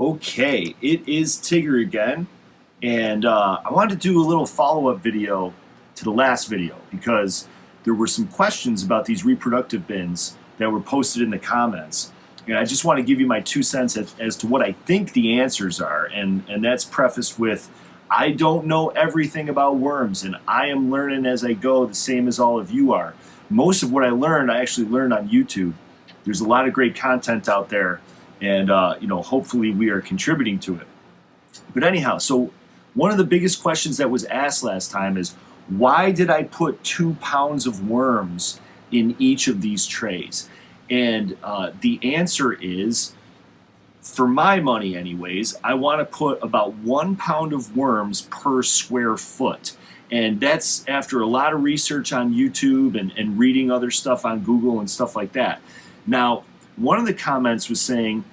Okay, it is Tigger again, and I wanted to do a little follow-up video to the last video because there were some questions about these reproductive bins that were posted in the comments, and I just want to give you my 2 cents as to what I think the answers are, and that's prefaced with, I don't know everything about worms, and I am learning as I go, the same as all of you are. Most of what I learned, I actually learned on YouTube. There's a lot of great content out there, and hopefully we are contributing to it. But anyhow, so one of the biggest questions that was asked last time is, why did I put 2 pounds of worms in each of these trays? And the answer is, for my money anyways, I want to put about 1 pound of worms per square foot. And that's after a lot of research on YouTube and reading other stuff on Google and stuff like that. Now, one of the comments was saying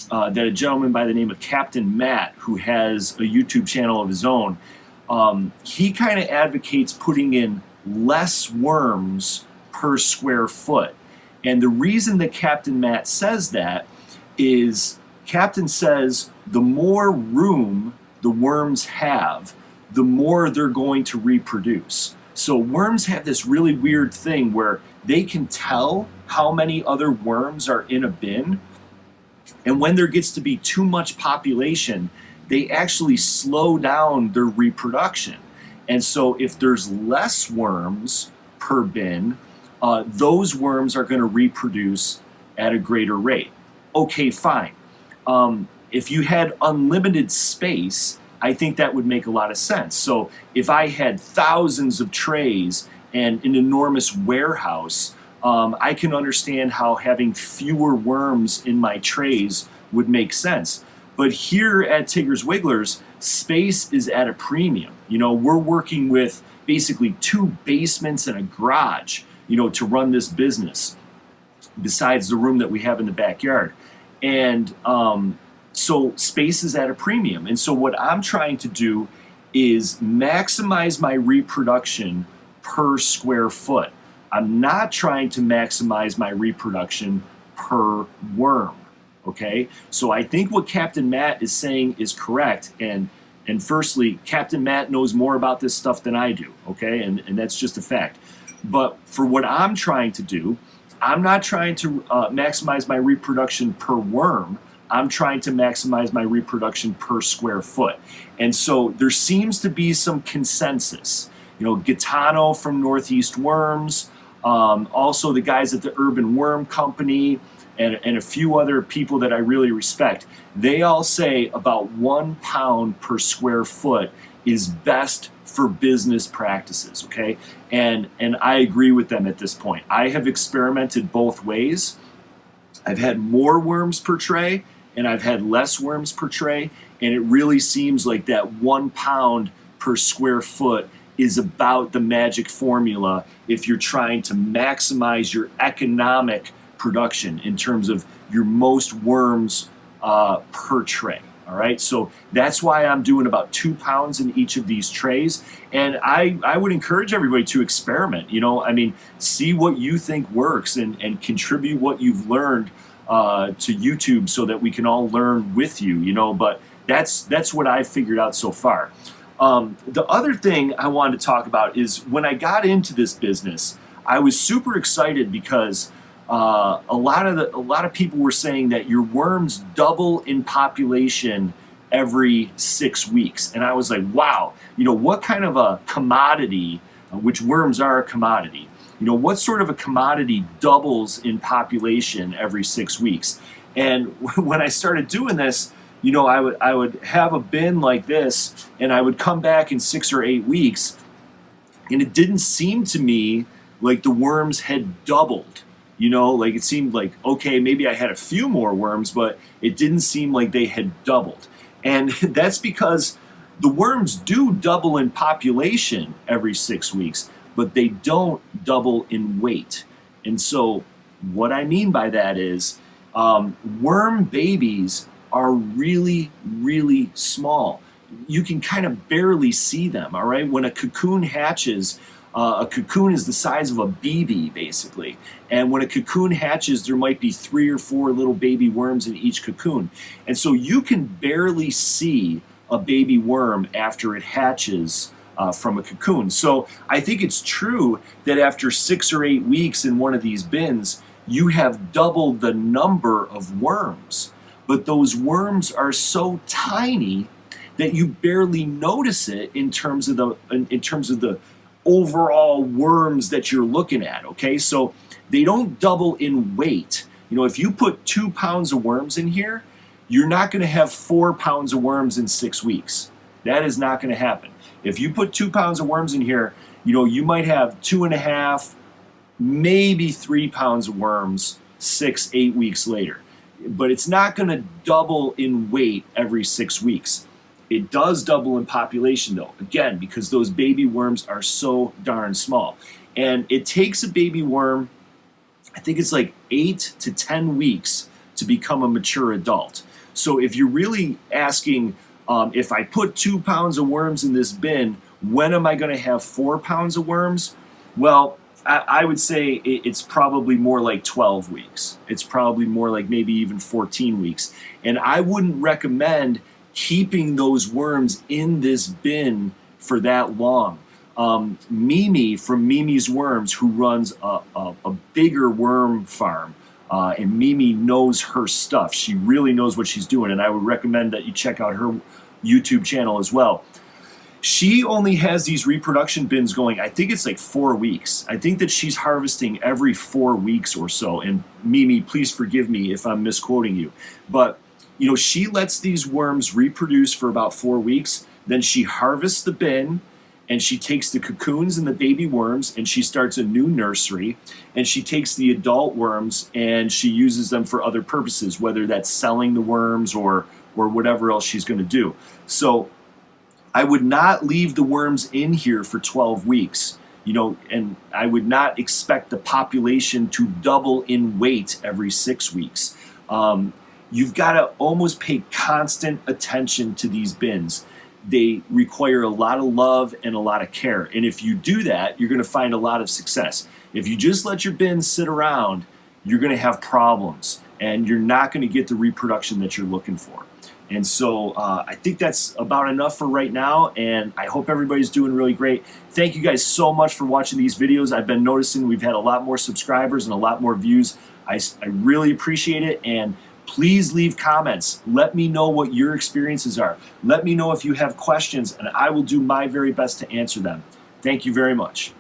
that a gentleman by the name of Captain Matt, who has a YouTube channel of his own, he kind of advocates putting in less worms per square foot. And the reason that Captain Matt says that is Captain says the more room the worms have, the more they're going to reproduce. So worms have this really weird thing where they can tell how many other worms are in a bin, and when there gets to be too much population, they actually slow down their reproduction. And so if there's less worms per bin, those worms are going to reproduce at a greater rate. Okay, fine. If you had unlimited space, I think that would make a lot of sense. So if I had thousands of trays and an enormous warehouse, I can understand how having fewer worms in my trays would make sense. But here at Tigger's Wigglers, space is at a premium. You know, we're working with basically 2 basements and a garage, to run this business, besides the room that we have in the backyard. And so space is at a premium. And so what I'm trying to do is maximize my reproduction per square foot. I'm not trying to maximize my reproduction per worm, okay? So I think what Captain Matt is saying is correct, and firstly, Captain Matt knows more about this stuff than I do, okay? And that's just a fact. But for what I'm trying to do, I'm not trying to maximize my reproduction per worm. I'm trying to maximize my reproduction per square foot. And so there seems to be some consensus. Gaetano from Northeast Worms, also the guys at the Urban Worm Company, and a few other people that I really respect, they all say about 1 pound per square foot is best for business practices, okay? And I agree with them at this point. I have experimented both ways. I've had more worms per tray, and I've had less worms per tray, and it really seems like that 1 pound per square foot is about the magic formula if you're trying to maximize your economic production in terms of your most worms per tray. All right, so that's why I'm doing about 2 pounds in each of these trays, and I would encourage everybody to experiment. See what you think works and contribute what you've learned to YouTube so that we can all learn with you. But that's what I've figured out so far. The other thing I wanted to talk about is when I got into this business, I was super excited because a lot of people were saying that your worms double in population every 6 weeks, and I was like, wow, what kind of a commodity, which worms are a commodity, what sort of a commodity doubles in population every 6 weeks? And when I started doing this, I would have a bin like this, and I would come back in 6 or 8 weeks, and it didn't seem to me like the worms had doubled. Like it seemed like, okay, maybe I had a few more worms, but it didn't seem like they had doubled. And that's because the worms do double in population every 6 weeks, but they don't double in weight. And so what I mean by that is worm babies are really, really small. You can kind of barely see them, all right? When a cocoon hatches, A cocoon is the size of a BB, basically. And when a cocoon hatches, there might be 3 or 4 little baby worms in each cocoon. And so you can barely see a baby worm after it hatches from a cocoon. So I think it's true that after 6 or 8 weeks in one of these bins, you have doubled the number of worms. But those worms are so tiny that you barely notice it in terms of the overall worms that you're looking at, okay? So they don't double in weight. You know, if you put 2 pounds of worms in here, you're not gonna have 4 pounds of worms in 6 weeks. That is not gonna happen. If you put 2 pounds of worms in here, you know, you might have 2.5, maybe 3 pounds of worms 6, 8 weeks later. But it's not gonna double in weight every 6 weeks. It does double in population though, again, because those baby worms are so darn small. And it takes a baby worm, I think it's like 8 to 10 weeks to become a mature adult. So if you're really asking, if I put 2 pounds of worms in this bin, when am I gonna have 4 pounds of worms? Well, I would say it's probably more like 12 weeks. It's probably more like maybe even 14 weeks. And I wouldn't recommend keeping those worms in this bin for that long. Mimi from Mimi's Worms, who runs a bigger worm farm, and Mimi knows her stuff. She really knows what she's doing, and I would recommend that you check out her YouTube channel as well. She only has these reproduction bins going, I think it's like 4 weeks. I think that she's harvesting every 4 weeks or so. And Mimi, please forgive me if I'm misquoting you. But you know, she lets these worms reproduce for about 4 weeks. Then she harvests the bin and she takes the cocoons and the baby worms and she starts a new nursery. And she takes the adult worms and she uses them for other purposes, whether that's selling the worms or whatever else she's going to do. So I would not leave the worms in here for 12 weeks, you know, and I would not expect the population to double in weight every 6 weeks. You've got to almost pay constant attention to these bins. They require a lot of love and a lot of care. And if you do that, you're going to find a lot of success. If you just let your bins sit around, you're going to have problems and you're not going to get the reproduction that you're looking for. And so I think that's about enough for right now, and I hope everybody's doing really great. Thank you guys so much for watching these videos. I've been noticing we've had a lot more subscribers and a lot more views. I really appreciate it, and please leave comments. Let me know what your experiences are. Let me know if you have questions, and I will do my very best to answer them. Thank you very much.